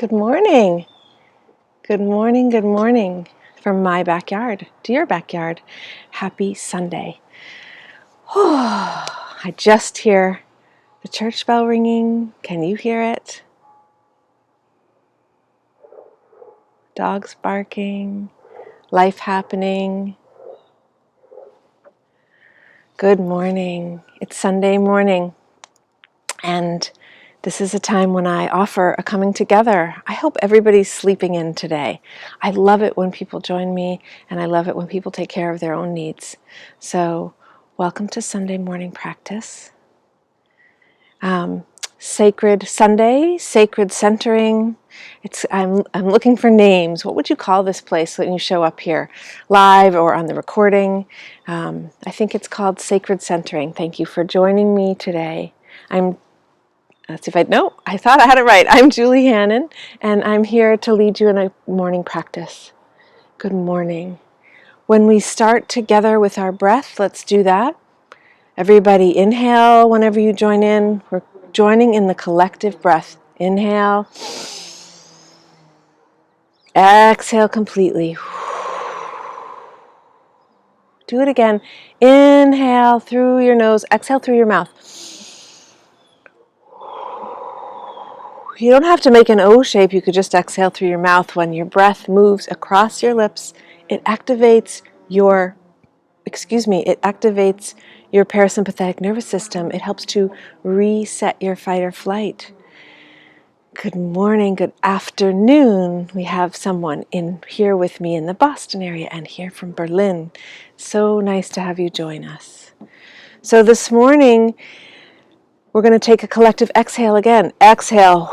Good morning. Good morning, good morning from my backyard to your backyard. Happy Sunday. Oh, I just hear the church bell ringing. Can you hear it? Dogs barking, life happening. Good morning. It's Sunday morning, and this is a time when I offer a coming together. I hope everybody's sleeping in today. I love it when people join me, and I love it when people take care of their own needs. So, welcome to Sunday morning practice. Sacred Sunday, sacred centering. I'm looking for names. What would you call this place when you show up here, live or on the recording? I think it's called sacred centering. Thank you for joining me today. Let's see if I thought I had it right. I'm Julie Hannon, and I'm here to lead you in a morning practice. Good morning. When we start together with our breath, let's do that. Everybody inhale whenever you join in. We're joining in the collective breath. Inhale. Exhale completely. Do it again. Inhale through your nose. Exhale through your mouth. You don't have to make an O shape. You could just exhale through your mouth. When your breath moves across your lips, it activates your parasympathetic nervous system. It helps to reset your fight or flight. Good morning, good afternoon. We have someone in here with me in the Boston area and here from Berlin. So nice to have you join us. So this morning, we're going to take a collective exhale again. Exhale.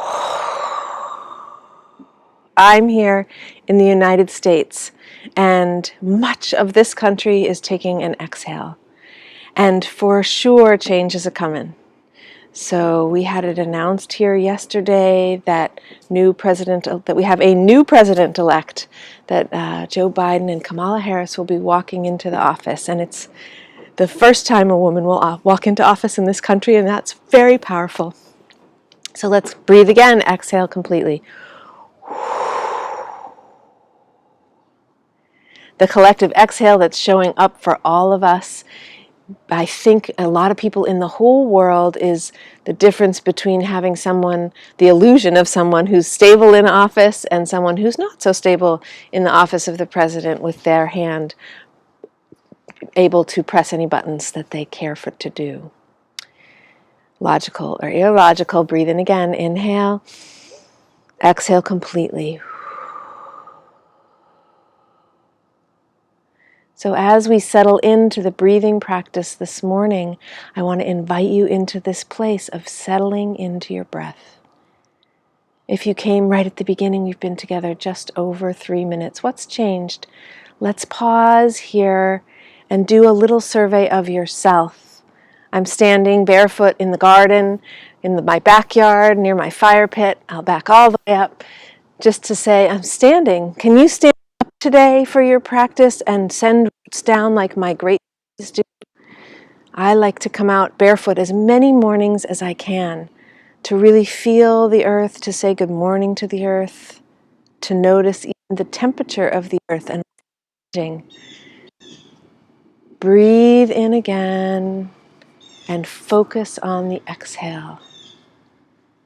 I'm here in the United States, and much of this country is taking an exhale. And for sure, change is a-coming. So we had it announced here yesterday that we have a new president-elect, that Joe Biden and Kamala Harris will be walking into the office. And it's the first time a woman will walk into office in this country, and that's very powerful. So let's breathe again. Exhale completely. The collective exhale that's showing up for all of us, I think a lot of people in the whole world, is the difference between having the illusion of someone who's stable in office and someone who's not so stable in the office of the president, with their hand able to press any buttons that they care for to do. Logical or illogical, breathe in again. Inhale, exhale completely. So as we settle into the breathing practice this morning, I want to invite you into this place of settling into your breath. If you came right at the beginning, we've been together just over 3 minutes. What's changed? Let's pause here and do a little survey of yourself. I'm standing barefoot in the garden, in my backyard, near my fire pit. I'll back all the way up just to say I'm standing. Can you stand up today for your practice and send roots down like my great do? I like to come out barefoot as many mornings as I can, to really feel the earth, to say good morning to the earth, to notice even the temperature of the earth and changing. Breathe in again and focus on the exhale.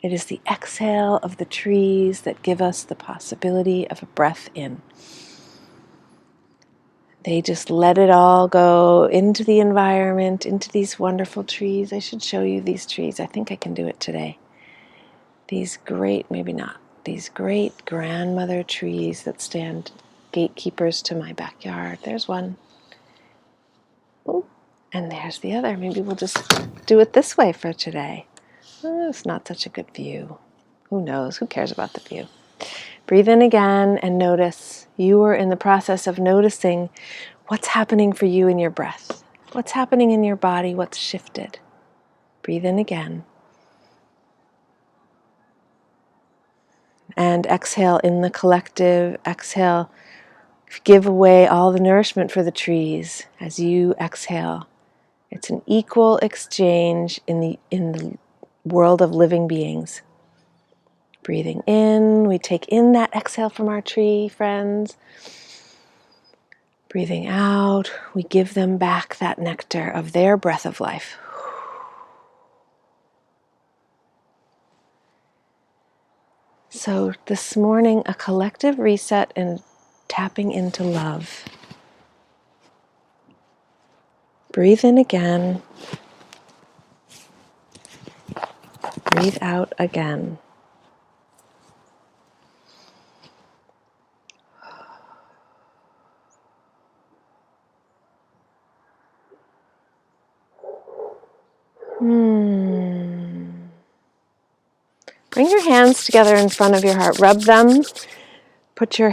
It is the exhale of the trees that give us the possibility of a breath in. They just let it all go into the environment, into these wonderful trees. I should show you these trees. I think I can do it today. These great grandmother trees that stand gatekeepers to my backyard. There's one. Oh, and there's the other. Maybe we'll just do it this way for today. Oh, it's not such a good view. Who knows? Who cares about the view? Breathe in again and notice. You are in the process of noticing what's happening for you in your breath. What's happening in your body? What's shifted? Breathe in again. And exhale in the collective. Exhale. Give away all the nourishment for the trees as you exhale. It's an equal exchange in the world of living beings. Breathing in, we take in that exhale from our tree friends. Breathing out, we give them back that nectar of their breath of life. So this morning, a collective reset and tapping into love. Breathe in again. Breathe out again. Bring your hands together in front of your heart. Rub them. Put your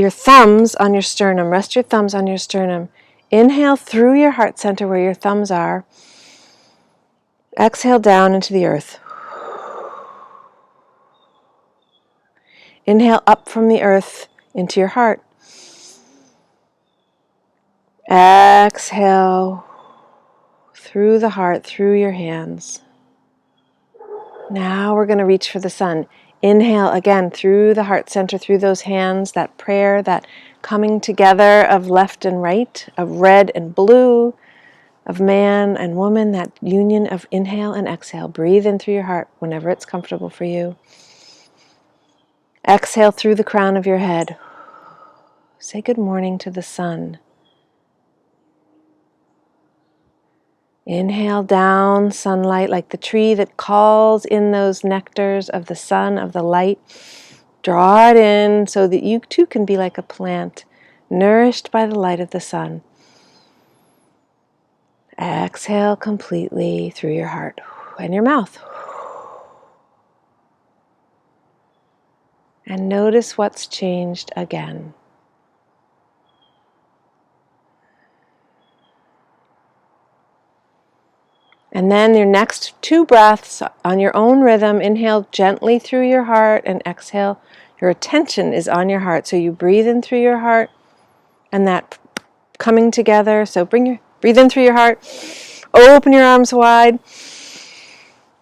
thumbs on your sternum. Rest your thumbs on your sternum. Inhale through your heart center where your thumbs are. Exhale down into the earth. Inhale up from the earth into your heart. Exhale through the heart, through your hands. Now we're going to reach for the sun. Inhale again through the heart center, through those hands, that prayer, that coming together of left and right, of red and blue, of man and woman, that union of inhale and exhale. Breathe in through your heart whenever it's comfortable for you. Exhale through the crown of your head. Say good morning to the sun. Inhale down sunlight like the tree that calls in those nectars of the sun, of the light. Draw it in so that you too can be like a plant, nourished by the light of the sun. Exhale completely through your heart and your mouth. And notice what's changed again. And then your next 2 breaths on your own rhythm, inhale gently through your heart and exhale. Your attention is on your heart. So you breathe in through your heart and that coming together. So breathe in through your heart. Open your arms wide.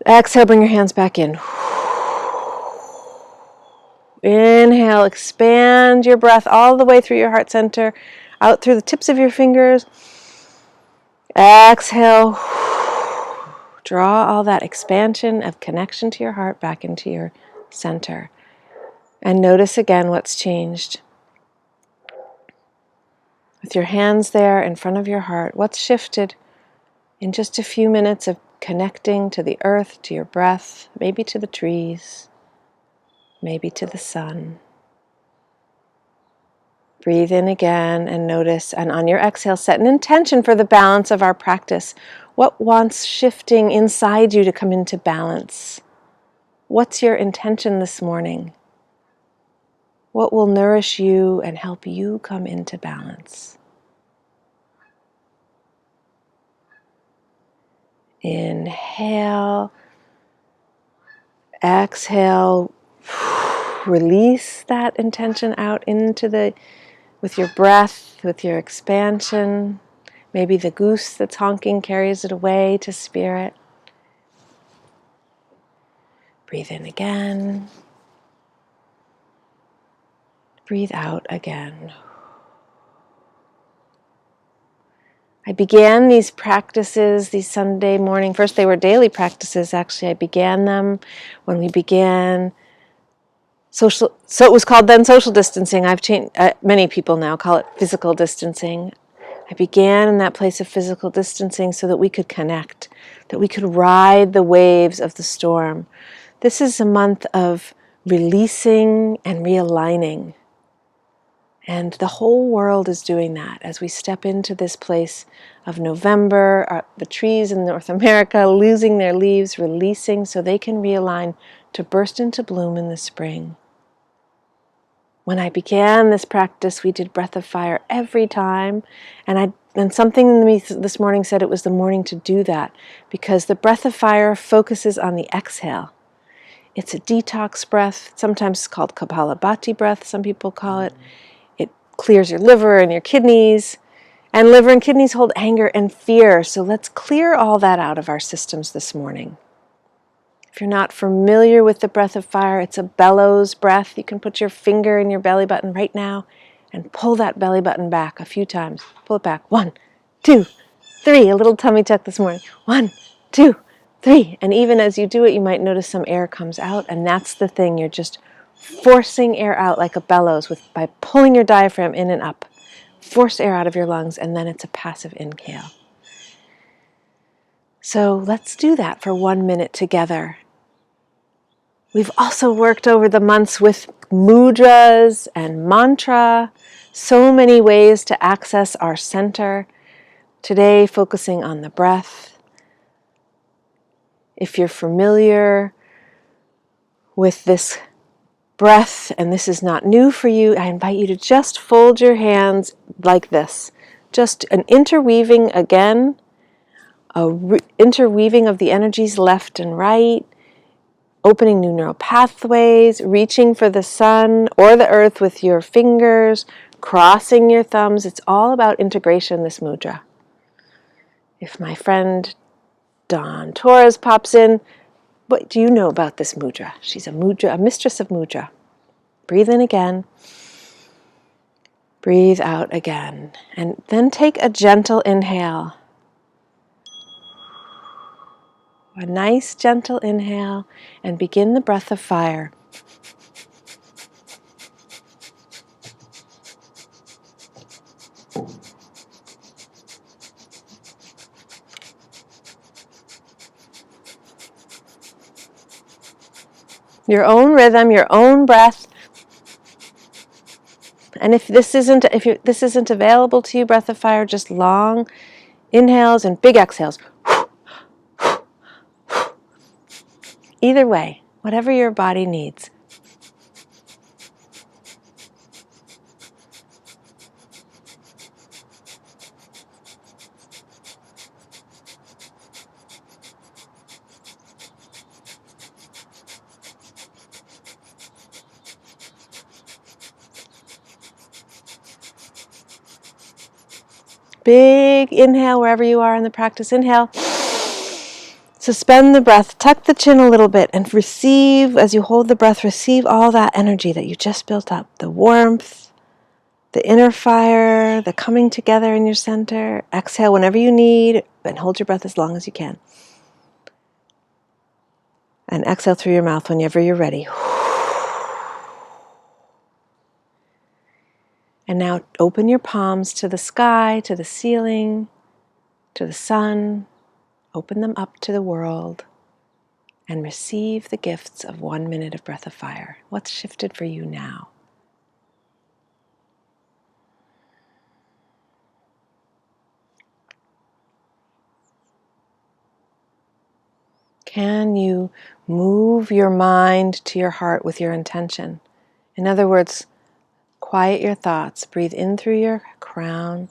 Exhale, bring your hands back in. Inhale, expand your breath all the way through your heart center, out through the tips of your fingers. Exhale. Draw all that expansion of connection to your heart back into your center. And notice again what's changed. With your hands there in front of your heart, what's shifted in just a few minutes of connecting to the earth, to your breath, maybe to the trees, maybe to the sun. Breathe in again and notice, and on your exhale, set an intention for the balance of our practice. What wants shifting inside you to come into balance? What's your intention this morning? What will nourish you and help you come into balance? Inhale, exhale, release that intention out with your breath, with your expansion. Maybe the goose that's honking carries it away to spirit. Breathe in again. Breathe out again. I began these practices, these Sunday morning, first they were daily practices actually. I began them when we began so it was called then social distancing. I've changed, many people now call it physical distancing. I began in that place of physical distancing so that we could connect, that we could ride the waves of the storm. This is a month of releasing and realigning. And the whole world is doing that as we step into this place of November, the trees in North America losing their leaves, releasing so they can realign to burst into bloom in the spring. When I began this practice, we did breath of fire every time, and something in me this morning said it was the morning to do that, because the breath of fire focuses on the exhale. It's a detox breath, sometimes called Kapalabhati breath, some people call it. It clears your liver and your kidneys, and liver and kidneys hold anger and fear, so let's clear all that out of our systems this morning. If you're not familiar with the breath of fire, it's a bellows breath. You can put your finger in your belly button right now and pull that belly button back a few times. Pull it back. 1, 2, 3. A little tummy tuck this morning. 1, 2, 3. And even as you do it, you might notice some air comes out, and that's the thing. You're just forcing air out like a bellows by pulling your diaphragm in and up. Force air out of your lungs, and then it's a passive inhale. So let's do that for 1 minute together. We've also worked over the months with mudras and mantra, so many ways to access our center. Today, focusing on the breath. If you're familiar with this breath and this is not new for you, I invite you to just fold your hands like this. Just an interweaving again, interweaving of the energies left and right, opening new neural pathways, reaching for the sun or the earth with your fingers, crossing your thumbs. It's all about integration, this mudra. If my friend Dawn Torres pops in, what do you know about this mudra? She's a mistress of mudra. Breathe in again. Breathe out again. And then take a gentle inhale. A nice gentle inhale, and begin the breath of fire. Your own rhythm, your own breath. And if this isn't available to you, breath of fire, just long inhales and big exhales. Either way, whatever your body needs. Big inhale wherever you are in the practice. Inhale. Suspend the breath. Tuck the chin a little bit and receive, as you hold the breath, receive all that energy that you just built up. The warmth, the inner fire, the coming together in your center. Exhale whenever you need and hold your breath as long as you can. And exhale through your mouth whenever you're ready. And now open your palms to the sky, to the ceiling, to the sun. Open them up to the world and receive the gifts of 1 minute of breath of fire. What's shifted for you now? Can you move your mind to your heart with your intention? In other words, quiet your thoughts. Breathe in through your crown.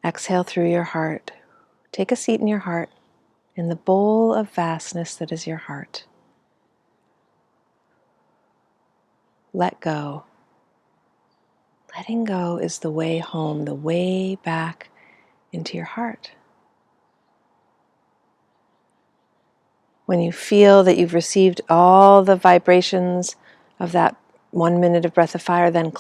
Exhale through your heart. Take a seat in your heart, in the bowl of vastness that is your heart. Let go. Letting go is the way home, the way back into your heart. When you feel that you've received all the vibrations of that 1 minute of breath of fire, then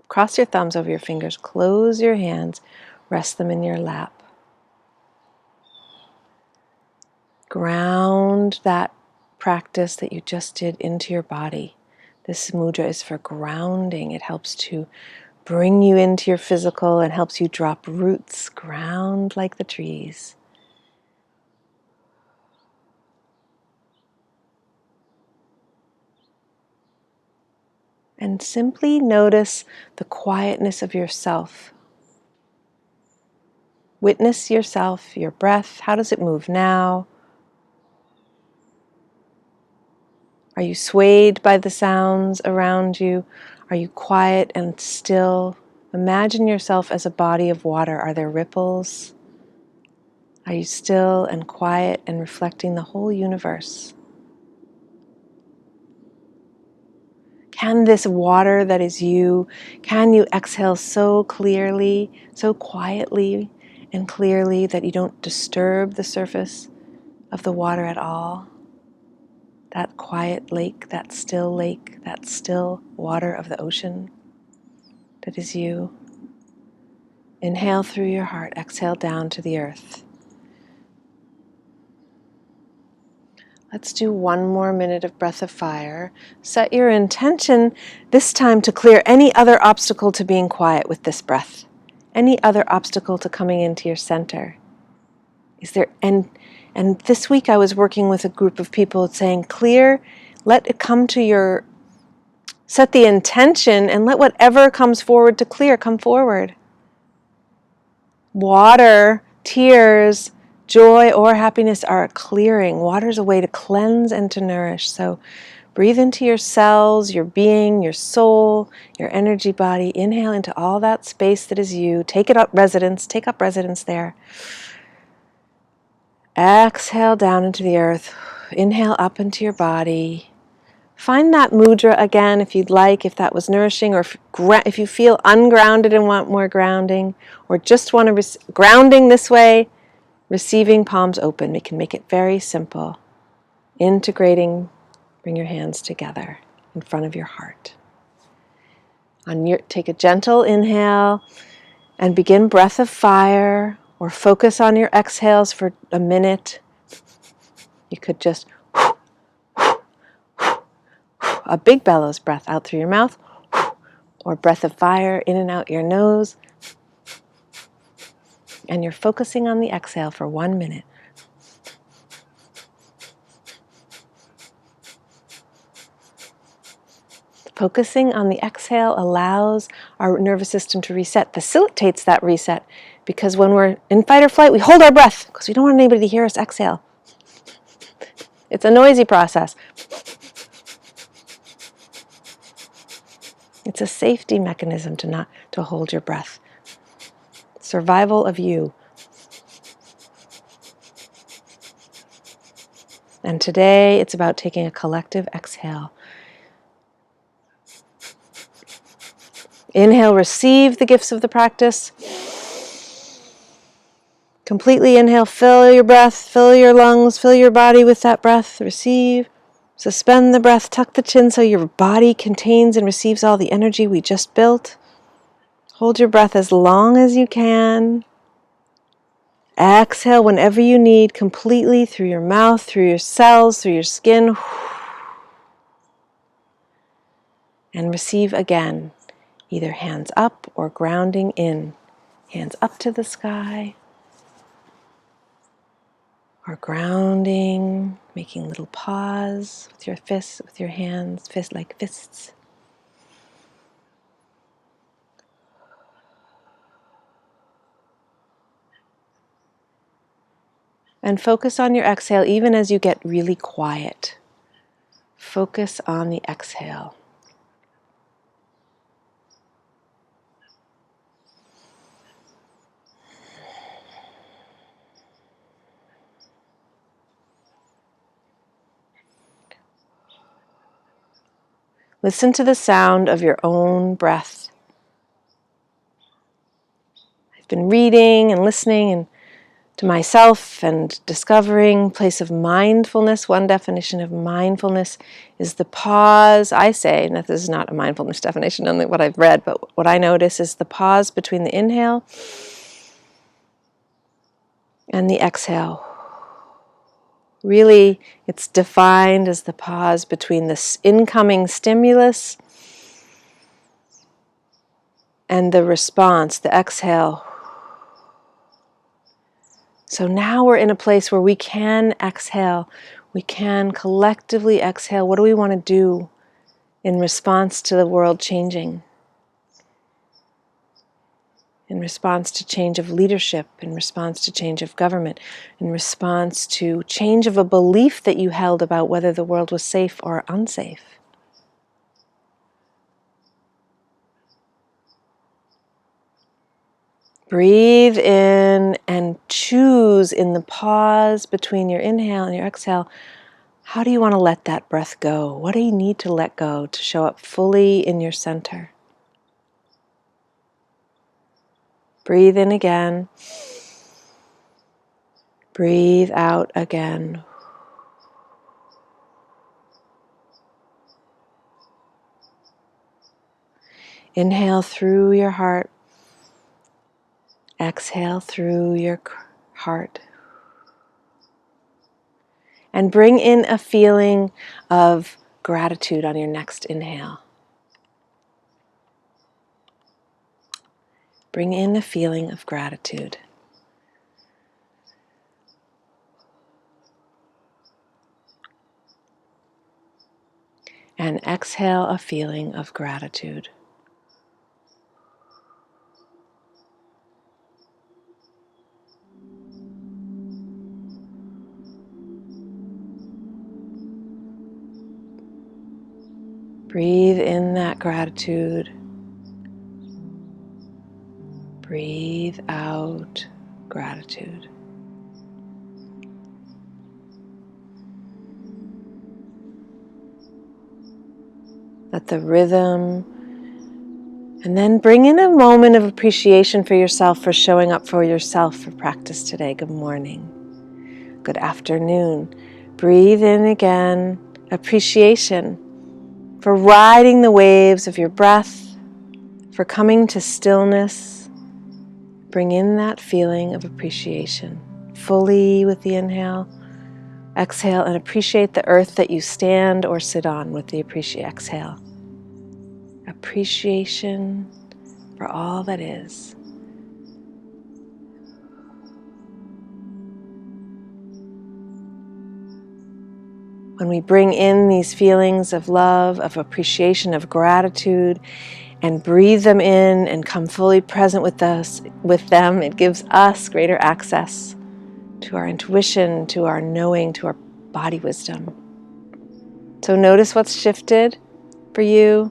cross your thumbs over your fingers, close your hands, rest them in your lap. Ground that practice that you just did into your body. This mudra is for grounding. It helps to bring you into your physical and helps you drop roots, ground like the trees. And simply notice the quietness of yourself. Witness yourself, your breath. How does it move now? Are you swayed by the sounds around you? Are you quiet and still? Imagine yourself as a body of water. Are there ripples? Are you still and quiet and reflecting the whole universe? Can this water that is you, can you exhale so clearly, so quietly and clearly that you don't disturb the surface of the water at all? that quiet lake, that still water of the ocean that is you. Inhale through your heart, exhale down to the earth. Let's do one more minute of breath of fire. Set your intention this time to clear any other obstacle to being quiet with this breath. Any other obstacle to coming into your center. Is there, and this week I was working with a group of people saying, clear, let it come to your, set the intention and let whatever comes forward to clear come forward. Water, tears, joy, or happiness are a clearing. Water is a way to cleanse and to nourish. So breathe into your cells, your being, your soul, your energy body. Inhale into all that space that is you. Take up residence there. Exhale down into the earth. Inhale up into your body. Find that mudra again if you'd like, if that was nourishing, or if you feel ungrounded and want more grounding, or just want to grounding this way, receiving palms open. We can make it very simple. Integrating, bring your hands together in front of your heart. Take a gentle inhale and begin breath of fire, or focus on your exhales for a minute. You could just a big bellows breath out through your mouth, or breath of fire in and out your nose. And you're focusing on the exhale for 1 minute. Focusing on the exhale allows our nervous system to reset, facilitates that reset, because when we're in fight or flight, we hold our breath because we don't want anybody to hear us exhale. It's a noisy process. It's a safety mechanism to hold your breath. Survival of you. And today it's about taking a collective exhale. Inhale, receive the gifts of the practice. Completely inhale, fill your breath, fill your lungs, fill your body with that breath. Receive. Suspend the breath, tuck the chin so your body contains and receives all the energy we just built. Hold your breath as long as you can. Exhale whenever you need, completely through your mouth, through your cells, through your skin. And receive again, either hands up or grounding in. Hands up to the sky, or grounding, making little paws with your fists, with your hands, like fists. And focus on your exhale even as you get really quiet. Focus on the exhale. Listen to the sound of your own breath. I've been reading and listening to myself and discovering place of mindfulness. One definition of mindfulness is the pause. I say, and this is not a mindfulness definition, only what I've read, but what I notice is the pause between the inhale and the exhale. Really, it's defined as the pause between this incoming stimulus and the response, the exhale. So now we're in a place where we can exhale. We can collectively exhale. What do we want to do in response to the world changing? In response to change of leadership, in response to change of government, in response to change of a belief that you held about whether the world was safe or unsafe. Breathe in and choose in the pause between your inhale and your exhale. How do you want to let that breath go? What do you need to let go to show up fully in your center? Breathe in again. Breathe out again. Inhale through your heart. Exhale through your heart. And bring in a feeling of gratitude on your next inhale. Bring in a feeling of gratitude. And exhale a feeling of gratitude. Breathe in that gratitude. Breathe out gratitude. Let the rhythm, and then bring in a moment of appreciation for yourself for showing up for yourself for practice today. Good morning. Good afternoon. Breathe in again. Appreciation for riding the waves of your breath, for coming to stillness. Bring in that feeling of appreciation fully with the inhale. Exhale and appreciate the earth that you stand or sit on with the exhale. Appreciation for all that is. When we bring in these feelings of love, of appreciation, of gratitude, and breathe them in and come fully present with them, it gives us greater access to our intuition, to our knowing, to our body wisdom. So notice what's shifted for you.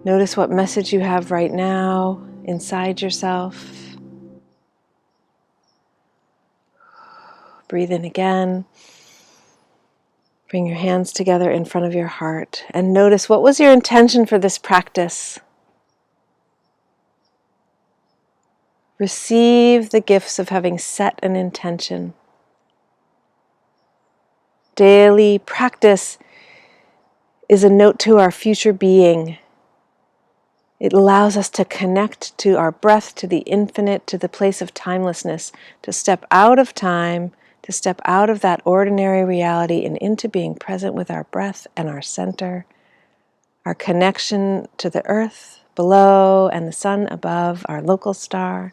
Notice what message you have right now inside yourself. Breathe in again. Bring your hands together in front of your heart and notice, what was your intention for this practice? Receive the gifts of having set an intention. Daily practice is a note to our future being. It allows us to connect to our breath, to the infinite, to the place of timelessness, to step out of time, to step out of that ordinary reality and into being present with our breath and our center, our connection to the earth below and the sun above, our local star.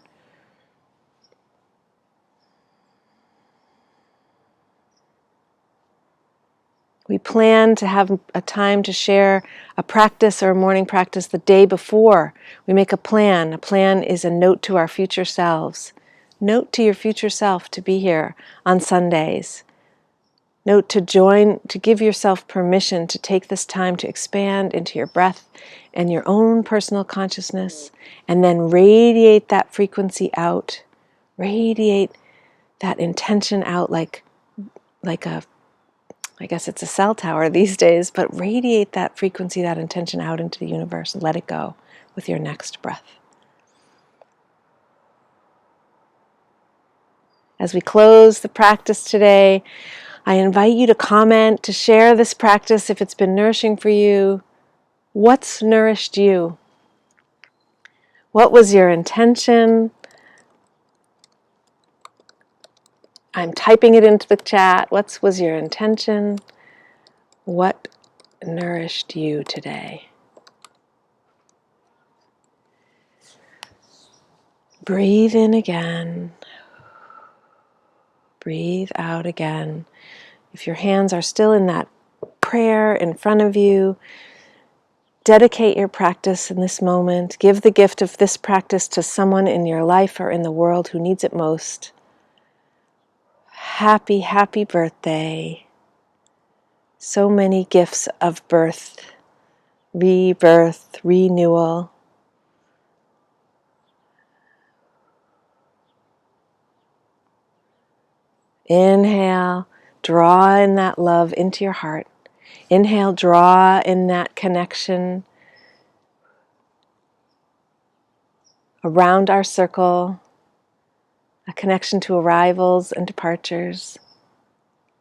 We plan to have a time to share a practice or a morning practice the day before. We make a plan. A plan is a note to our future selves. Note to your future self to be here on Sundays. Note to join, to give yourself permission to take this time to expand into your breath and your own personal consciousness, and then radiate that frequency out. Radiate that intention out like a, I guess it's a cell tower these days, but radiate that frequency, that intention out into the universe. Let it go with your next breath. As we close the practice today, I invite you to comment, to share this practice if it's been nourishing for you. What's nourished you? What was your intention? I'm typing it into the chat. What was your intention? What nourished you today? Breathe in again. Breathe out again. If your hands are still in that prayer in front of you, dedicate your practice in this moment. Give the gift of this practice to someone in your life or in the world who needs it most. Happy, happy birthday. So many gifts of birth, rebirth, renewal. Inhale, draw in that love into your heart. Inhale, draw in that connection around our circle, a connection to arrivals and departures,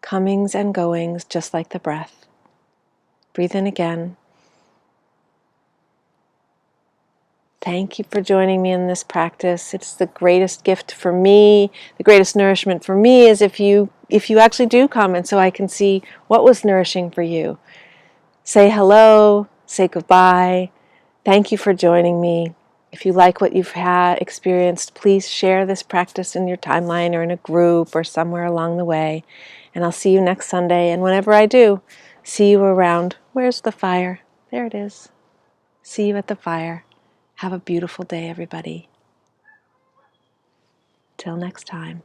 comings and goings, just like the breath. Breathe in again. Thank you for joining me in this practice. It's the greatest gift for me. The greatest nourishment for me is if you actually do come, and so I can see what was nourishing for you. Say hello, say goodbye. Thank you for joining me. If you like what you've experienced, please share this practice in your timeline or in a group or somewhere along the way. And I'll see you next Sunday. And whenever I do, see you around. Where's the fire? There it is. See you at the fire. Have a beautiful day, everybody. Till next time.